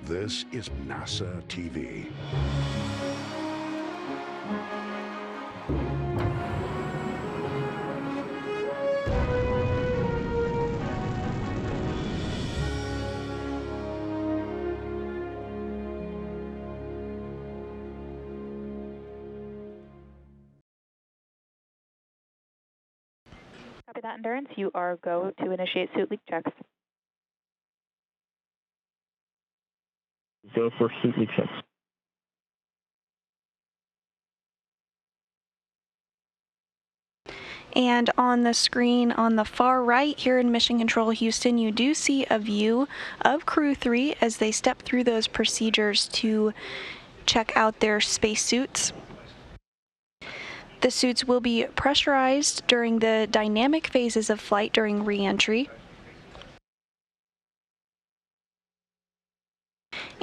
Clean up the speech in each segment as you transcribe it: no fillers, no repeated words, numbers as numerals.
This is NASA TV. Copy that, Endurance. You are go to initiate suit leak checks. Go for suit leak checks. And on the screen on the far right here in Mission Control Houston, you do see a view of Crew 3 as they step through those procedures to check out their spacesuits. The suits will be pressurized during the dynamic phases of flight during re-entry.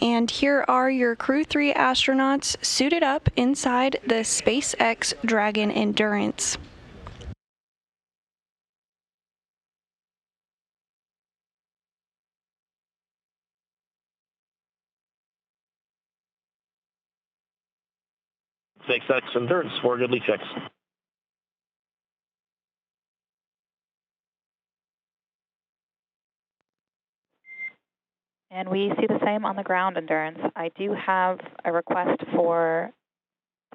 And here are your Crew 3 astronauts suited up inside the SpaceX Dragon Endurance. SpaceX Endurance for good leak checks. And we see the same on the ground, Endurance. I do have a request for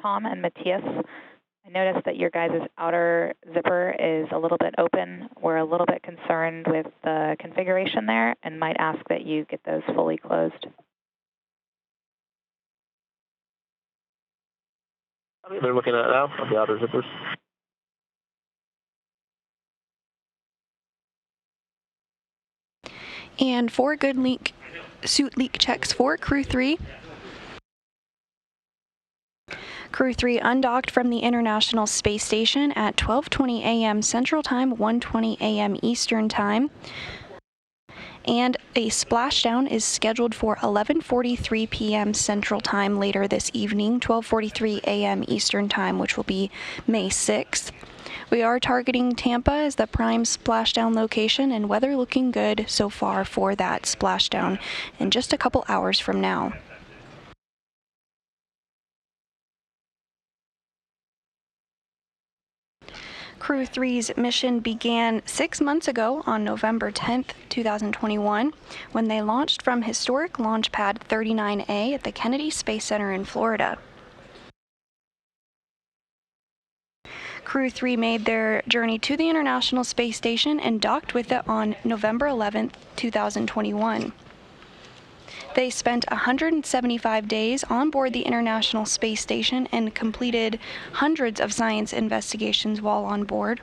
Tom and Matthias. I noticed that your guys' outer zipper is a little bit open. We're a little bit concerned with the configuration there and might ask that you get those fully closed. They're looking at it now, on the outer zippers. And for good suit leak checks for Crew 3. Crew 3 undocked from the International Space Station at 12:20 a.m. Central Time, 1:20 a.m. Eastern Time. And a splashdown is scheduled for 11:43 p.m. Central Time later this evening, 12:43 a.m. Eastern Time, which will be May 6th. We are targeting Tampa as the prime splashdown location, and weather looking good so far for that splashdown in just a couple hours from now. Crew 3's mission began 6 months ago on November 10th, 2021, when they launched from historic Launch Pad 39A at the Kennedy Space Center in Florida. Crew 3 made their journey to the International Space Station and docked with it on November 11th, 2021. They spent 175 days on board the International Space Station and completed hundreds of science investigations while on board.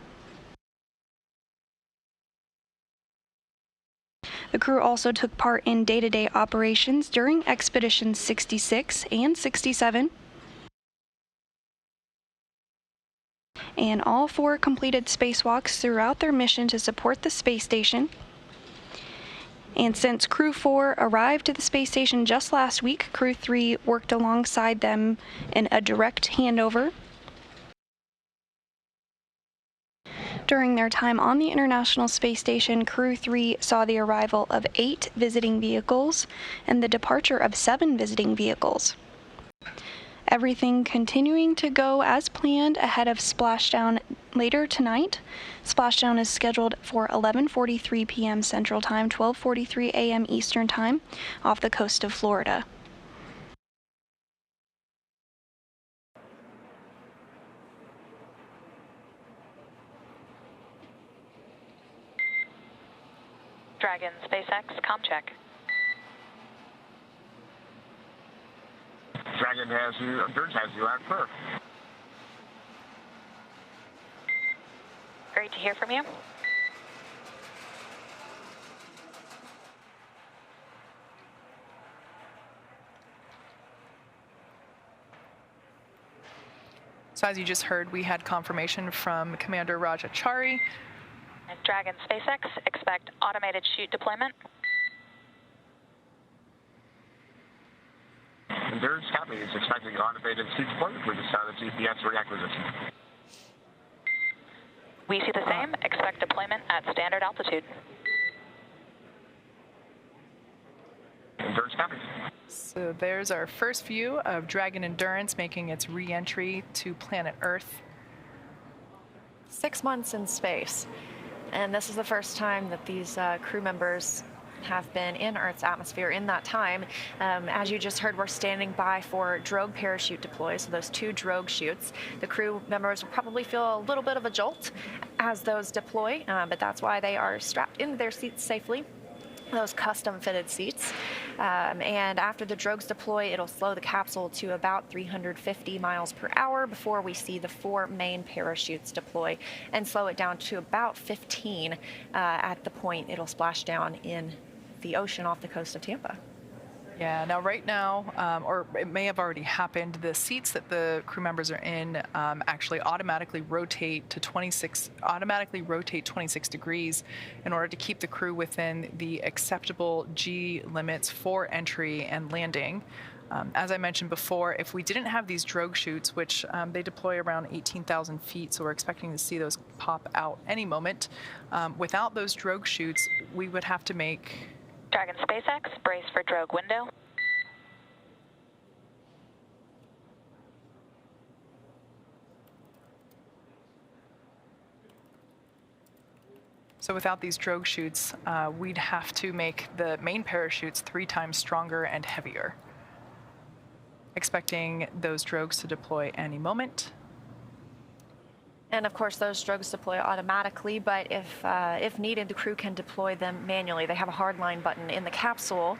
The crew also took part in day-to-day operations during Expeditions 66 and 67. And all 4 completed spacewalks throughout their mission to support the space station. And since Crew 4 arrived to the space station just last week, Crew 3 worked alongside them in a direct handover. During their time on the International Space Station, Crew 3 saw the arrival of 8 visiting vehicles and the departure of 7 visiting vehicles. Everything continuing to go as planned ahead of splashdown later tonight. Splashdown is scheduled for 11:43 p.m. Central Time, 12:43 a.m. Eastern Time off the coast of Florida. Dragon, SpaceX, ComCheck. Dragon has you, Endurance has you at first. Great to hear from you. So as you just heard, we had confirmation from Commander Rajachari. And Dragon, SpaceX, expect automated chute deployment. Endurance copy is expecting automated seat deployment with the start of GPS reacquisition. We see the same. Expect deployment at standard altitude. Endurance copy. So there's our first view of Dragon Endurance making its re-entry to planet Earth. 6 months in space. And this is the first time that these crew members have been in Earth's atmosphere in that time. As you just heard, we're standing by for drogue parachute deploy, so those 2 drogue chutes. The crew members will probably feel a little bit of a jolt as those deploy, but that's why they are strapped into their seats safely, those custom fitted seats. And after the drogues deploy, it'll slow the capsule to about 350 miles per hour before we see the 4 main parachutes deploy and slow it down to about 15 at the point it'll splash down in the ocean off the coast of Tampa. Yeah, now right now, or it may have already happened, the seats that the crew members are in actually automatically rotate 26 degrees in order to keep the crew within the acceptable G limits for entry and landing. As I mentioned before, if we didn't have these drogue chutes, which they deploy around 18,000 feet, so we're expecting to see those pop out any moment, without those drogue chutes, we would have to make... Dragon SpaceX, brace for drogue window. So without these drogue chutes, we'd have to make the main parachutes 3 times stronger and heavier. Expecting those drogues to deploy any moment. And of course, those drogues deploy automatically, but if needed, the crew can deploy them manually. They have a hardline button in the capsule.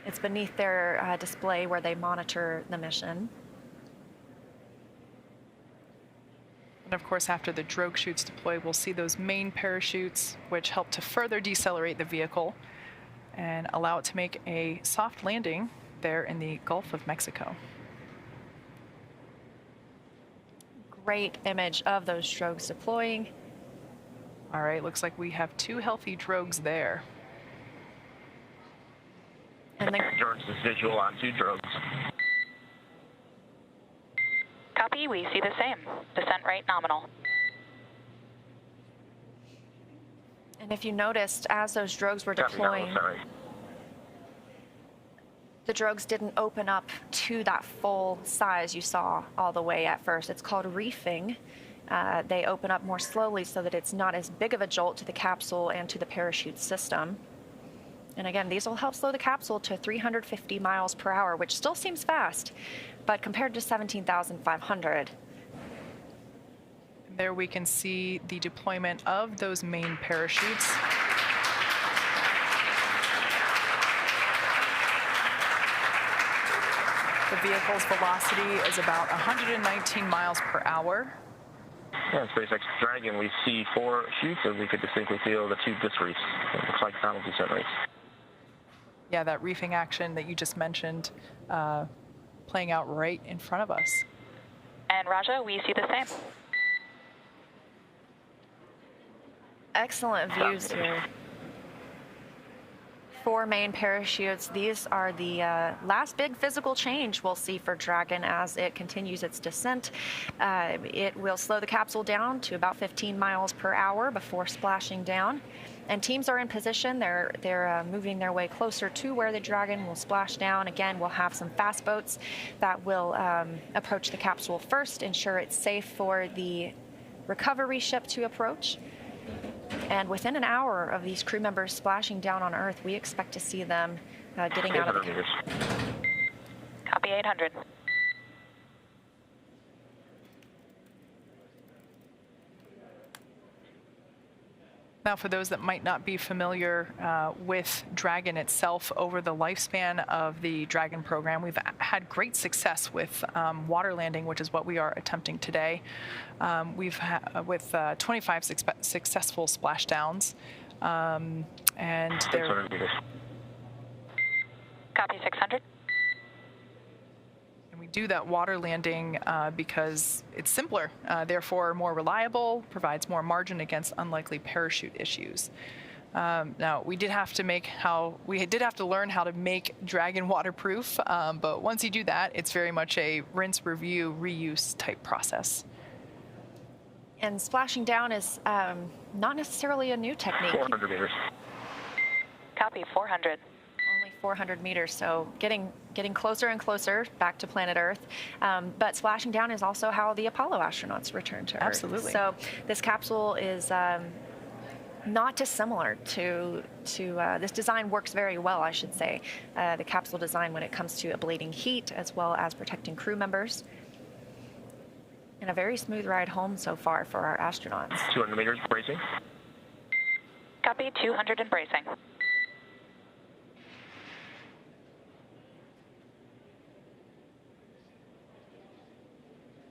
It's beneath their display where they monitor the mission. And of course, after the drogue chutes deploy, we'll see those main parachutes, which help to further decelerate the vehicle and allow it to make a soft landing there in the Gulf of Mexico. Great image of those drogues deploying. All right, looks like we have 2 healthy drogues there. And then Endurance is visual on 2 drogues. Copy, we see the same. Descent rate nominal. and if you noticed, as those drogues were Copy, deploying, sorry. the drogues didn't open up to that full size you saw all the way at first. It's called reefing. They open up more slowly so that it's not as big of a jolt to the capsule and to the parachute system. And again, these will help slow the capsule to 350 miles per hour, which still seems fast, but compared to 17,500. There we can see the deployment of those main parachutes. The vehicle's velocity is about 119 miles per hour. Yeah, SpaceX Dragon, we see 4 chutes, and we could distinctly feel the 2 disc reefs. It looks like final descent rates. Yeah, that reefing action that you just mentioned playing out right in front of us. And Raja, we see the same. Excellent views here. 4 main parachutes. These are the last big physical change we'll see for Dragon as it continues its descent. It will slow the capsule down to about 15 miles per hour before splashing down. And teams are in position. They're moving their way closer to where the Dragon will splash down. Again, we'll have some fast boats that will approach the capsule first, ensure it's safe for the recovery ship to approach. And within an hour of these crew members splashing down on Earth, we expect to see them getting out of the meters. Copy 800. Now, for those that might not be familiar with Dragon itself, over the lifespan of the Dragon program, we've had great success with water landing, which is what we are attempting today. We've had with 25 successful splashdowns, and there. 600 meters. Copy 600. We do that water landing because it's simpler, therefore more reliable, provides more margin against unlikely parachute issues. Now, we did have to learn how to make Dragon waterproof, but once you do that, it's very much a rinse, review, reuse type process. And splashing down is not necessarily a new technique. 400 meters. Copy 400. Only 400 meters, so getting closer and closer back to planet Earth. But splashing down is also how the Apollo astronauts returned to Earth. Absolutely. So this capsule is not dissimilar to this design works very well, I should say. The capsule design when it comes to ablating heat as well as protecting crew members. And a very smooth ride home so far for our astronauts. 200 meters, bracing. Copy, 200 and bracing.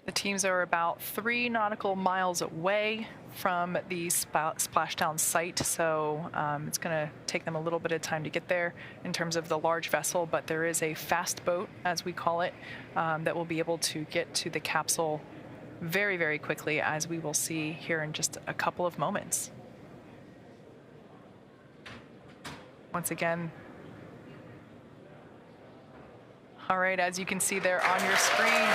The teams are about 3 nautical miles away from the splashdown site, so it's going to take them a little bit of time to get there in terms of the large vessel, but there is a fast boat, as we call it, that will be able to get to the capsule very, very quickly, as we will see here in just a couple of moments. Once again, all right, as you can see there on your screen,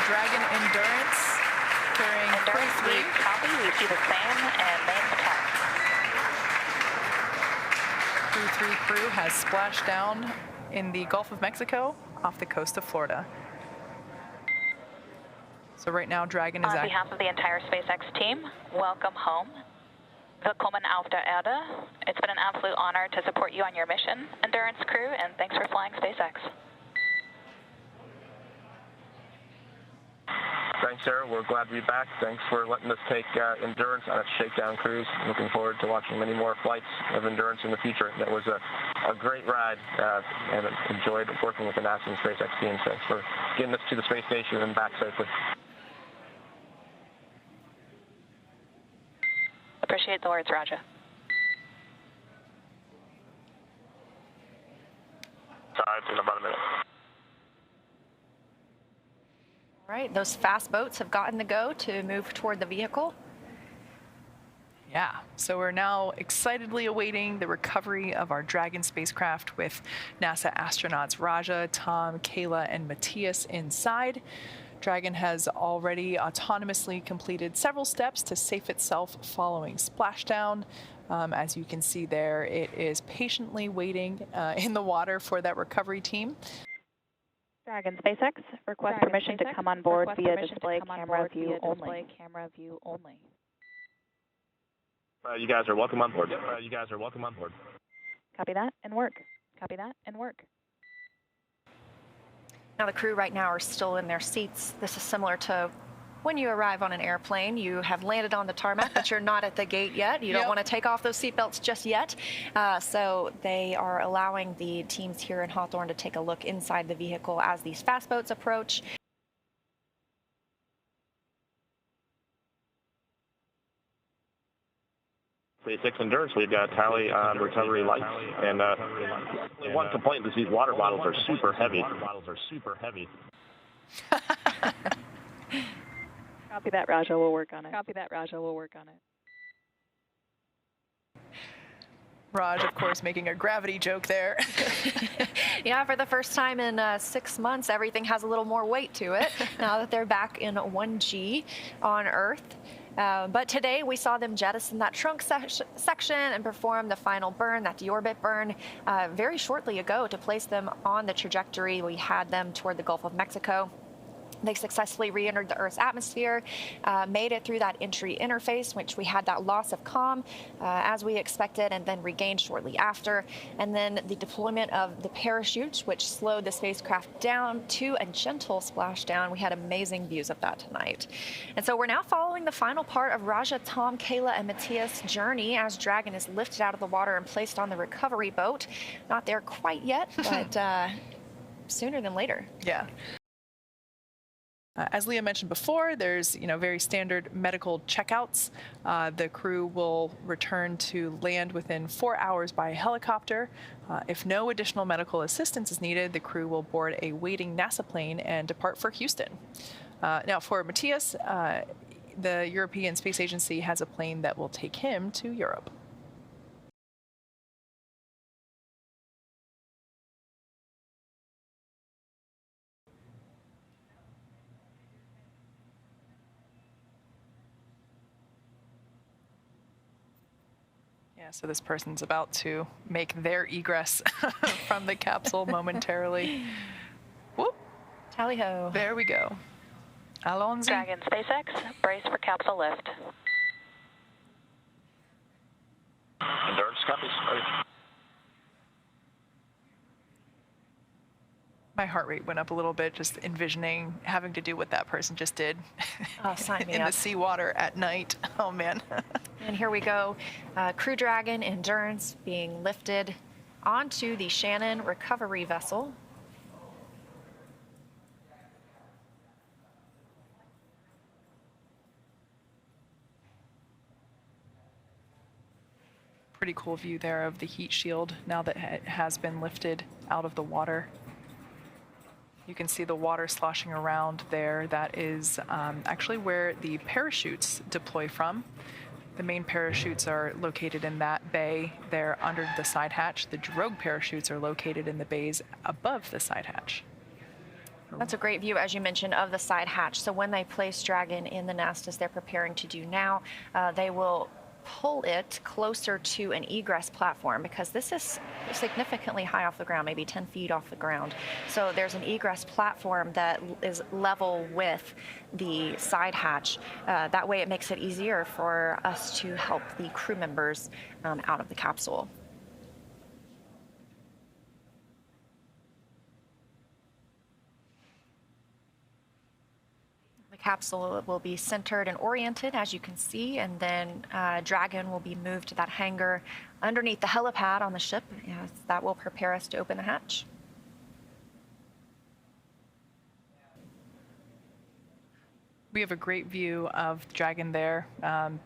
Dragon Endurance carrying Endurance, we copy, we see the same, and main attack. Crew 3 crew has splashed down in the Gulf of Mexico off the coast of Florida. So right now, Dragon is On behalf of the entire SpaceX team, welcome home. Willkommen auf der Erde. It's been an absolute honor to support you on your mission, Endurance crew, and thanks for flying SpaceX. Thanks, Sarah. We're glad to be back. Thanks for letting us take Endurance on its shakedown cruise. Looking forward to watching many more flights of Endurance in the future. That was a great ride, and enjoyed working with the NASA and SpaceX team. Thanks for getting us to the space station and back safely. Appreciate the words, Raja. In about a minute. All right, those fast boats have gotten the go to move toward the vehicle. Yeah, so we're now excitedly awaiting the recovery of our Dragon spacecraft with NASA astronauts Raja, Tom, Kayla, and Matthias inside. Dragon has already autonomously completed several steps to safe itself following splashdown. As you can see there, it is patiently waiting in the water for that recovery team. Dragon SpaceX, request permission to come on board via display camera view only. You guys are welcome on board. You guys are welcome on board. Copy that and work. Copy that and work. Now the crew right now are still in their seats. This is similar to when you arrive on an airplane. You have landed on the tarmac, but you're not at the gate yet. You don't want to take off those seatbelts just yet. So they are allowing the teams here in Hawthorne to take a look inside the vehicle as these fast boats approach. SpaceX Endurance, we've got a tally on recovery lights, and one complaint is these water bottles are super heavy. Copy that, Raja. We'll work on it. Copy that, Raja. We'll work on it. Raj, of course, making a gravity joke there. Yeah, for the first time in 6 months, everything has a little more weight to it now that they're back in 1G on Earth. But today we saw them jettison that trunk section and perform the final burn, that deorbit burn, very shortly ago to place them on the trajectory we had them toward the Gulf of Mexico. They successfully re-entered the Earth's atmosphere, made it through that entry interface, which we had that loss of comm as we expected, and then regained shortly after. And then the deployment of the parachutes, which slowed the spacecraft down to a gentle splashdown. We had amazing views of that tonight. And so we're now following the final part of Raja, Tom, Kayla, and Matthias' journey as Dragon is lifted out of the water and placed on the recovery boat. Not there quite yet, but sooner than later. Yeah. As Leah mentioned before, there's very standard medical checkouts. The crew will return to land within 4 hours by helicopter. If no additional medical assistance is needed, the crew will board a waiting NASA plane and depart for Houston. Now for Matthias, the European Space Agency has a plane that will take him to Europe. Yeah, so this person's about to make their egress from the capsule momentarily. Whoop. Tally-ho. There we go. Allons-y. Dragon SpaceX, brace for capsule lift. Endurance copies. My heart rate went up a little bit just envisioning having to do what that person just did Oh, sign me in up. the seawater at night. Oh, man. And here we go. Crew Dragon Endurance being lifted onto the Shannon recovery vessel. Pretty cool view there of the heat shield now that it has been lifted out of the water. You can see the water sloshing around there. That is actually where the parachutes deploy from. The main parachutes are located in that bay there under the side hatch. The drogue parachutes are located in the bays above the side hatch. That's a great view, as you mentioned, of the side hatch. So when they place Dragon in the nest, as they're preparing to do now, they will pull it closer to an egress platform, because this is significantly high off the ground, maybe 10 feet off the ground. So there's an egress platform that is level with the side hatch. That way it makes it easier for us to help the crew members out of the capsule. Capsule will be centered and oriented, as you can see, and then Dragon will be moved to that hangar underneath the helipad on the ship. Yes, that will prepare us to open the hatch. We have a great view of Dragon there,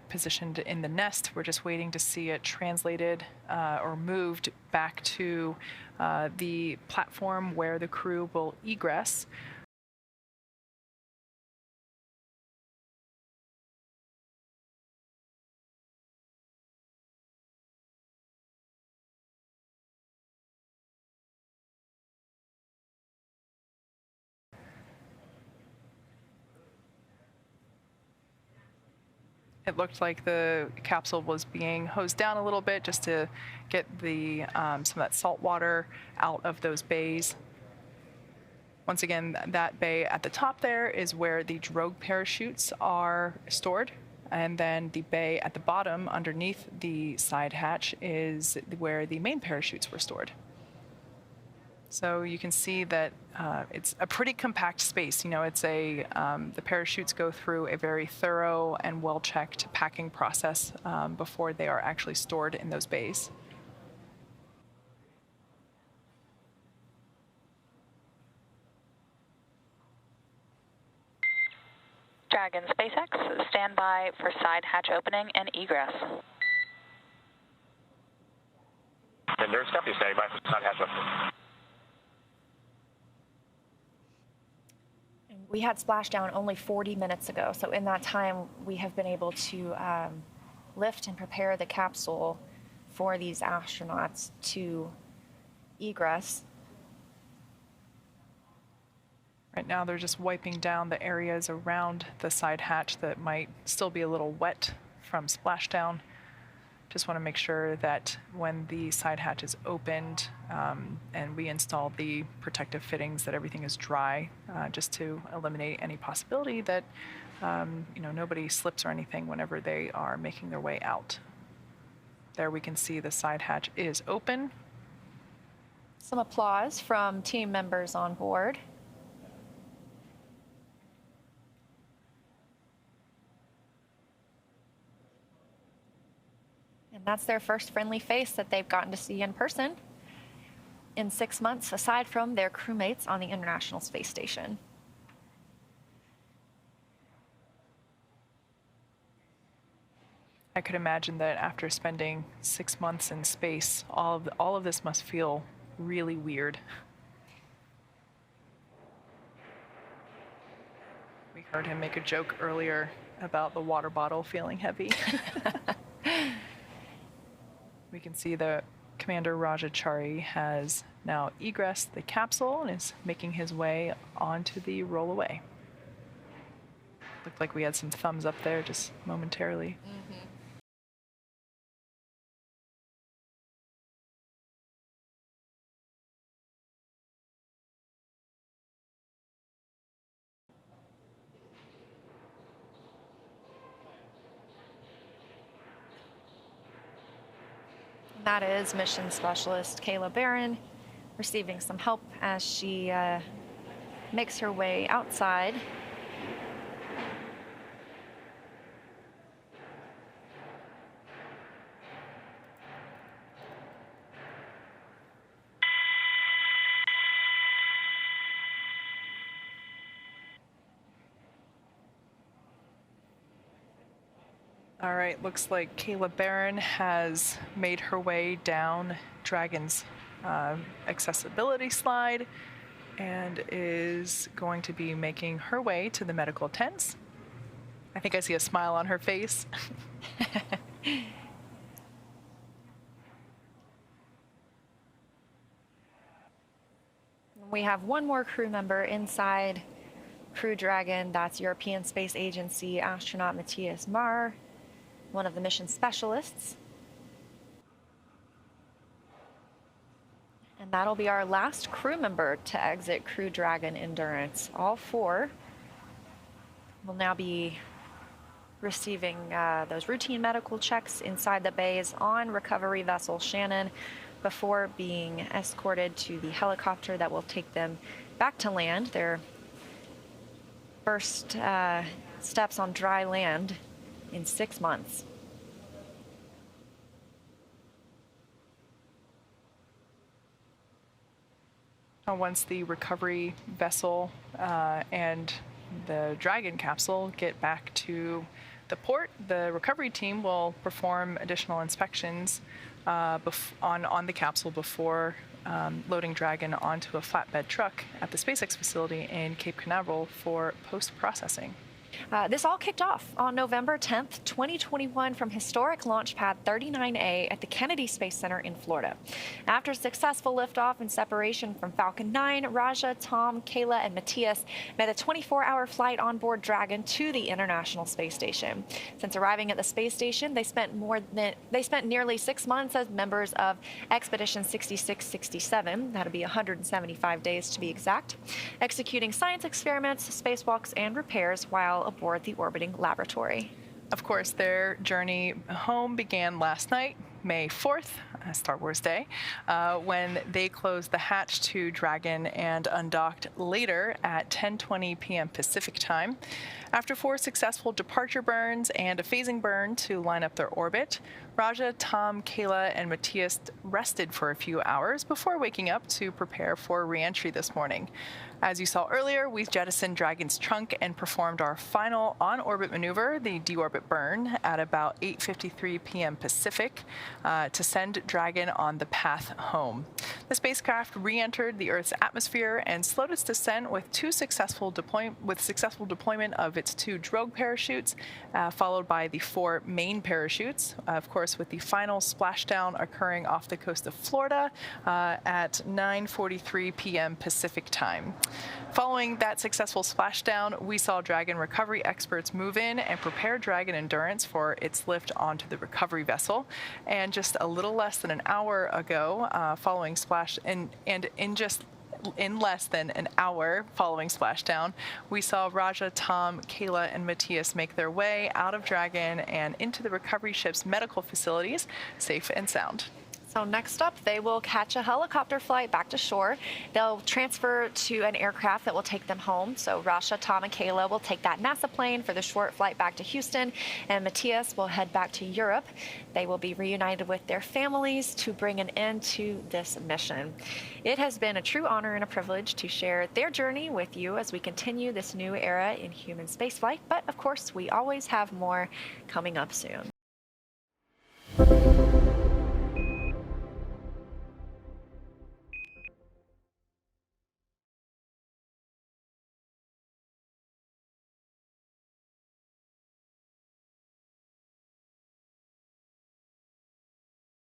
positioned in the nest. We're just waiting to see it translated or moved back to the platform where the crew will egress. It looked like the capsule was being hosed down a little bit just to get the some of that salt water out of those bays. Once again, that bay at the top there is where the drogue parachutes are stored. And then the bay at the bottom underneath the side hatch is where the main parachutes were stored. So you can see that it's a pretty compact space. You know, it's the parachutes go through a very thorough and well-checked packing process before they are actually stored in those bays. Dragon SpaceX, stand by for side hatch opening and egress. Endurance copy, standing by for side hatch opening. We had splashdown only 40 minutes ago, so in that time we have been able to lift and prepare the capsule for these astronauts to egress. Right now they're just wiping down the areas around the side hatch that might still be a little wet from splashdown. Just want to make sure that when the side hatch is opened and we install the protective fittings, that everything is dry, just to eliminate any possibility that nobody slips or anything whenever they are making their way out. There we can see the side hatch is open. Some applause from team members on board. And that's their first friendly face that they've gotten to see in person in 6 months, aside from their crewmates on the International Space Station. I could imagine that after spending 6 months in space, all of this must feel really weird. We heard him make a joke earlier about the water bottle feeling heavy. We can see that Commander Rajachari has now egressed the capsule and is making his way onto the rollaway. Looked like we had some thumbs up there just momentarily. That is mission specialist Kayla Barron receiving some help as she makes her way outside. All right, looks like Kayla Barron has made her way down Dragon's accessibility slide and is going to be making her way to the medical tents. I think I see a smile on her face. We have one more crew member inside Crew Dragon. That's European Space Agency astronaut Matthias Marr, one of the mission specialists. And that'll be our last crew member to exit Crew Dragon Endurance. All four will now be receiving those routine medical checks inside the bays on recovery vessel Shannon before being escorted to the helicopter that will take them back to land. Their first steps on dry land in 6 months. Once the recovery vessel and the Dragon capsule get back to the port, the recovery team will perform additional inspections on the capsule before loading Dragon onto a flatbed truck at the SpaceX facility in Cape Canaveral for post-processing. This all kicked off on November 10th, 2021 from historic Launch Pad 39A at the Kennedy Space Center in Florida. After successful liftoff and separation from Falcon 9, Raja, Tom, Kayla, and Matthias made a 24-hour flight on board Dragon to the International Space Station. Since arriving at the space station, they spent nearly 6 months as members of Expedition 6667, that'll be 175 days to be exact, executing science experiments, spacewalks, and repairs while aboard the orbiting laboratory. Of course, their journey home began last night, May 4th, Star Wars Day, when they closed the hatch to Dragon and undocked later at 10:20 p.m. Pacific time. After 4 successful departure burns and a phasing burn to line up their orbit, Raja, Tom, Kayla, and Matthias rested for a few hours before waking up to prepare for re-entry this morning. As you saw earlier, we jettisoned Dragon's trunk and performed our final on-orbit maneuver, the deorbit burn, at about 8:53 p.m. Pacific to send Dragon on the path home. The spacecraft re-entered the Earth's atmosphere and slowed its descent with successful deployment of its 2 drogue parachutes, followed by the 4 main parachutes, of course, with the final splashdown occurring off the coast of Florida at 9:43 p.m. Pacific time. Following that successful splashdown, we saw Dragon recovery experts move in and prepare Dragon Endurance for its lift onto the recovery vessel. And just a little less than an hour ago, following in less than an hour following splashdown, we saw Raja, Tom, Kayla, and Matthias make their way out of Dragon and into the recovery ship's medical facilities, safe and sound. So next up, they will catch a helicopter flight back to shore. They'll transfer to an aircraft that will take them home. So Rasha, Tom, and Kayla will take that NASA plane for the short flight back to Houston, and Matthias will head back to Europe. They will be reunited with their families to bring an end to this mission. It has been a true honor and a privilege to share their journey with you as we continue this new era in human spaceflight. But of course, we always have more coming up soon.